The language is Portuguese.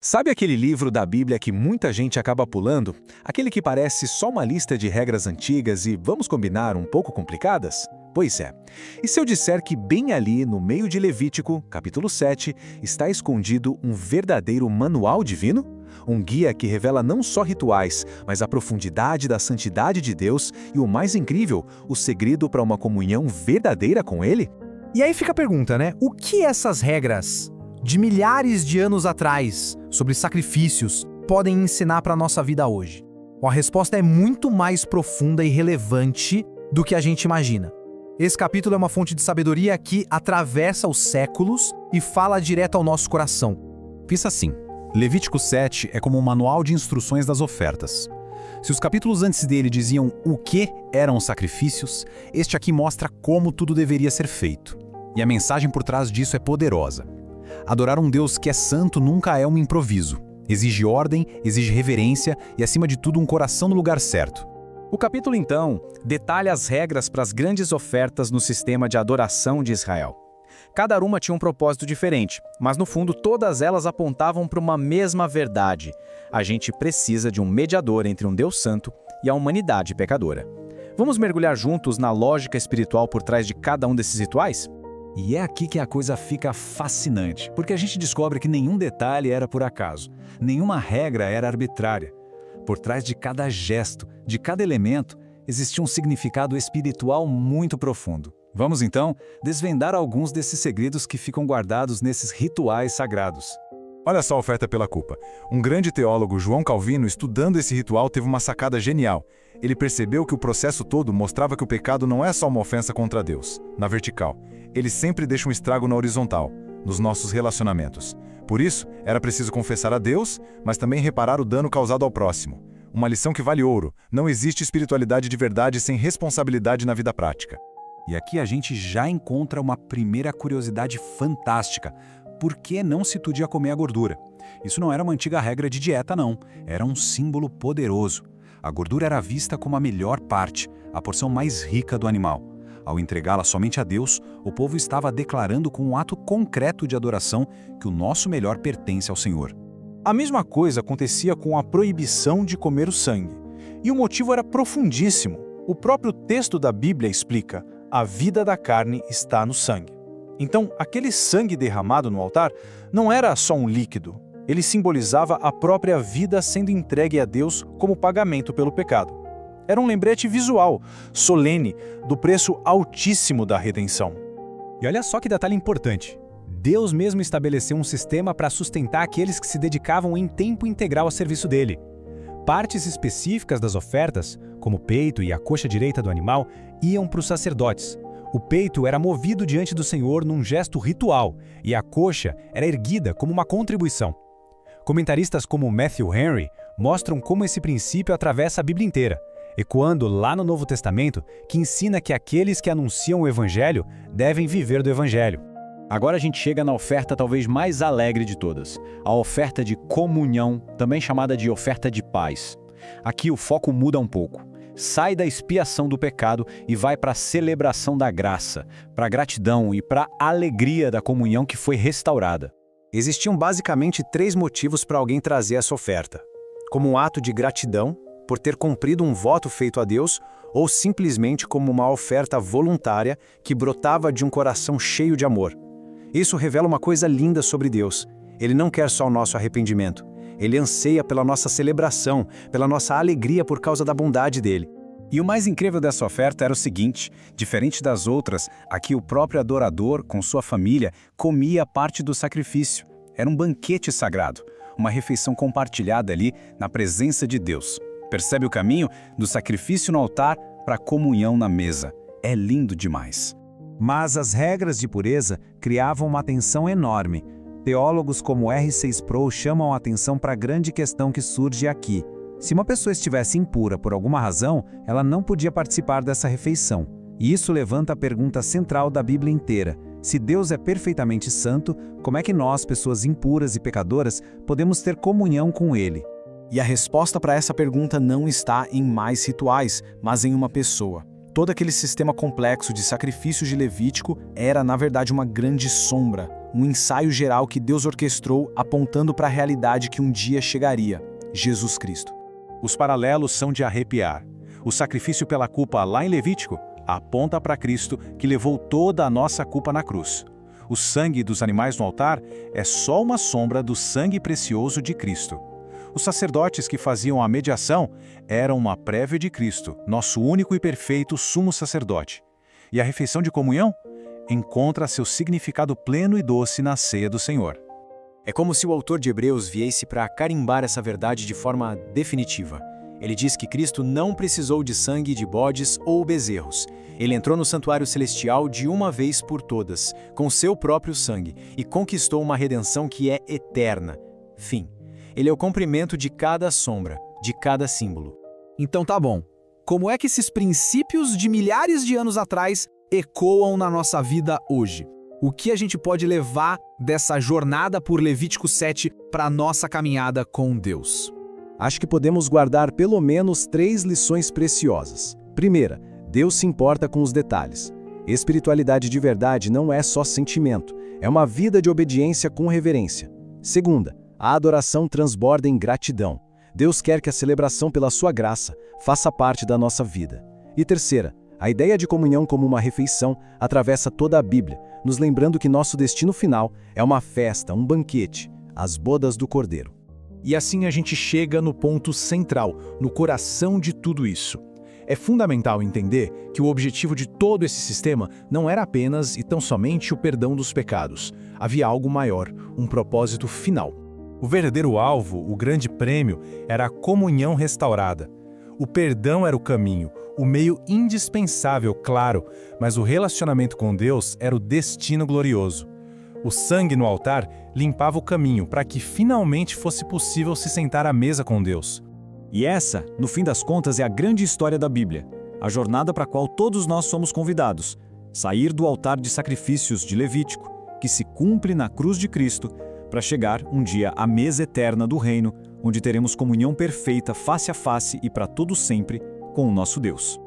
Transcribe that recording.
Sabe aquele livro da Bíblia que muita gente acaba pulando? Aquele que parece só uma lista de regras antigas e, vamos combinar, um pouco complicadas? Pois é. E se eu disser que bem ali, no meio de Levítico, capítulo 7, está escondido um verdadeiro manual divino? Um guia que revela não só rituais, mas a profundidade da santidade de Deus e, o mais incrível, o segredo para uma comunhão verdadeira com Ele? E aí fica a pergunta, né? O que essas regras de milhares de anos atrás, sobre sacrifícios, podem ensinar para a nossa vida hoje? Bom, a resposta é muito mais profunda e relevante do que a gente imagina. Esse capítulo é uma fonte de sabedoria que atravessa os séculos e fala direto ao nosso coração. Pensa assim, Levítico 7 é como um manual de instruções das ofertas. Se os capítulos antes dele diziam o que eram os sacrifícios, este aqui mostra como tudo deveria ser feito. E a mensagem por trás disso é poderosa. Adorar um Deus que é santo nunca é um improviso. Exige ordem, exige reverência e, acima de tudo, um coração no lugar certo. O capítulo, então, detalha as regras para as grandes ofertas no sistema de adoração de Israel. Cada uma tinha um propósito diferente, mas no fundo todas elas apontavam para uma mesma verdade. A gente precisa de um mediador entre um Deus santo e a humanidade pecadora. Vamos mergulhar juntos na lógica espiritual por trás de cada um desses rituais? E é aqui que a coisa fica fascinante, porque a gente descobre que nenhum detalhe era por acaso, nenhuma regra era arbitrária. Por trás de cada gesto, de cada elemento, existia um significado espiritual muito profundo. Vamos então desvendar alguns desses segredos que ficam guardados nesses rituais sagrados. Olha só a oferta pela culpa. Um grande teólogo, João Calvino, estudando esse ritual, teve uma sacada genial. Ele percebeu que o processo todo mostrava que o pecado não é só uma ofensa contra Deus, na vertical. Ele sempre deixa um estrago na horizontal, nos nossos relacionamentos. Por isso, era preciso confessar a Deus, mas também reparar o dano causado ao próximo. Uma lição que vale ouro. Não existe espiritualidade de verdade sem responsabilidade na vida prática. E aqui a gente já encontra uma primeira curiosidade fantástica. Por que não se podia comer a gordura? Isso não era uma antiga regra de dieta, não. Era um símbolo poderoso. A gordura era vista como a melhor parte, a porção mais rica do animal. Ao entregá-la somente a Deus, o povo estava declarando com um ato concreto de adoração que o nosso melhor pertence ao Senhor. A mesma coisa acontecia com a proibição de comer o sangue. E o motivo era profundíssimo. O próprio texto da Bíblia explica: a vida da carne está no sangue. Então, aquele sangue derramado no altar não era só um líquido. Ele simbolizava a própria vida sendo entregue a Deus como pagamento pelo pecado. Era um lembrete visual, solene, do preço altíssimo da redenção. E olha só que detalhe importante. Deus mesmo estabeleceu um sistema para sustentar aqueles que se dedicavam em tempo integral ao serviço dele. Partes específicas das ofertas, como o peito e a coxa direita do animal, iam para os sacerdotes. O peito era movido diante do Senhor num gesto ritual, e a coxa era erguida como uma contribuição. Comentaristas como Matthew Henry mostram como esse princípio atravessa a Bíblia inteira, ecoando lá no Novo Testamento, que ensina que aqueles que anunciam o Evangelho devem viver do Evangelho. Agora a gente chega na oferta talvez mais alegre de todas, a oferta de comunhão, também chamada de oferta de paz. Aqui o foco muda um pouco. Sai da expiação do pecado e vai para a celebração da graça, para a gratidão e para a alegria da comunhão que foi restaurada. Existiam basicamente 3 motivos para alguém trazer essa oferta: como um ato de gratidão, por ter cumprido um voto feito a Deus, ou simplesmente como uma oferta voluntária que brotava de um coração cheio de amor. Isso revela uma coisa linda sobre Deus. Ele não quer só o nosso arrependimento. Ele anseia pela nossa celebração, pela nossa alegria por causa da bondade dele. E o mais incrível dessa oferta era o seguinte: diferente das outras, aqui o próprio adorador, com sua família, comia parte do sacrifício. Era um banquete sagrado, uma refeição compartilhada ali na presença de Deus. Percebe o caminho? Do sacrifício no altar para a comunhão na mesa. É lindo demais. Mas as regras de pureza criavam uma tensão enorme. Teólogos como R6 Pro chamam a atenção para a grande questão que surge aqui. Se uma pessoa estivesse impura por alguma razão, ela não podia participar dessa refeição. E isso levanta a pergunta central da Bíblia inteira. Se Deus é perfeitamente santo, como é que nós, pessoas impuras e pecadoras, podemos ter comunhão com Ele? E a resposta para essa pergunta não está em mais rituais, mas em uma pessoa. Todo aquele sistema complexo de sacrifícios de Levítico era, na verdade, uma grande sombra, um ensaio geral que Deus orquestrou apontando para a realidade que um dia chegaria, Jesus Cristo. Os paralelos são de arrepiar. O sacrifício pela culpa lá em Levítico aponta para Cristo que levou toda a nossa culpa na cruz. O sangue dos animais no altar é só uma sombra do sangue precioso de Cristo. Os sacerdotes que faziam a mediação eram uma prévia de Cristo, nosso único e perfeito sumo sacerdote. E a refeição de comunhão encontra seu significado pleno e doce na ceia do Senhor. É como se o autor de Hebreus viesse para carimbar essa verdade de forma definitiva. Ele diz que Cristo não precisou de sangue de bodes ou bezerros. Ele entrou no santuário celestial de uma vez por todas, com seu próprio sangue, e conquistou uma redenção que é eterna. Fim. Ele é o cumprimento de cada sombra, de cada símbolo. Então tá bom. Como é que esses princípios de milhares de anos atrás ecoam na nossa vida hoje? O que a gente pode levar dessa jornada por Levítico 7 para a nossa caminhada com Deus? Acho que podemos guardar pelo menos 3 lições preciosas. Primeira, Deus se importa com os detalhes. Espiritualidade de verdade não é só sentimento, é uma vida de obediência com reverência. Segunda, a adoração transborda em gratidão. Deus quer que a celebração pela sua graça faça parte da nossa vida. E terceira, a ideia de comunhão como uma refeição atravessa toda a Bíblia, nos lembrando que nosso destino final é uma festa, um banquete, as bodas do Cordeiro. E assim a gente chega no ponto central, no coração de tudo isso. É fundamental entender que o objetivo de todo esse sistema não era apenas e tão somente o perdão dos pecados. Havia algo maior, um propósito final. O verdadeiro alvo, o grande prêmio, era a comunhão restaurada. O perdão era o caminho, o meio indispensável, claro, mas o relacionamento com Deus era o destino glorioso. O sangue no altar limpava o caminho para que finalmente fosse possível se sentar à mesa com Deus. E essa, no fim das contas, é a grande história da Bíblia, a jornada para a qual todos nós somos convidados, sair do altar de sacrifícios de Levítico, que se cumpre na cruz de Cristo, para chegar um dia à mesa eterna do reino, onde teremos comunhão perfeita face a face e para todo sempre com o nosso Deus.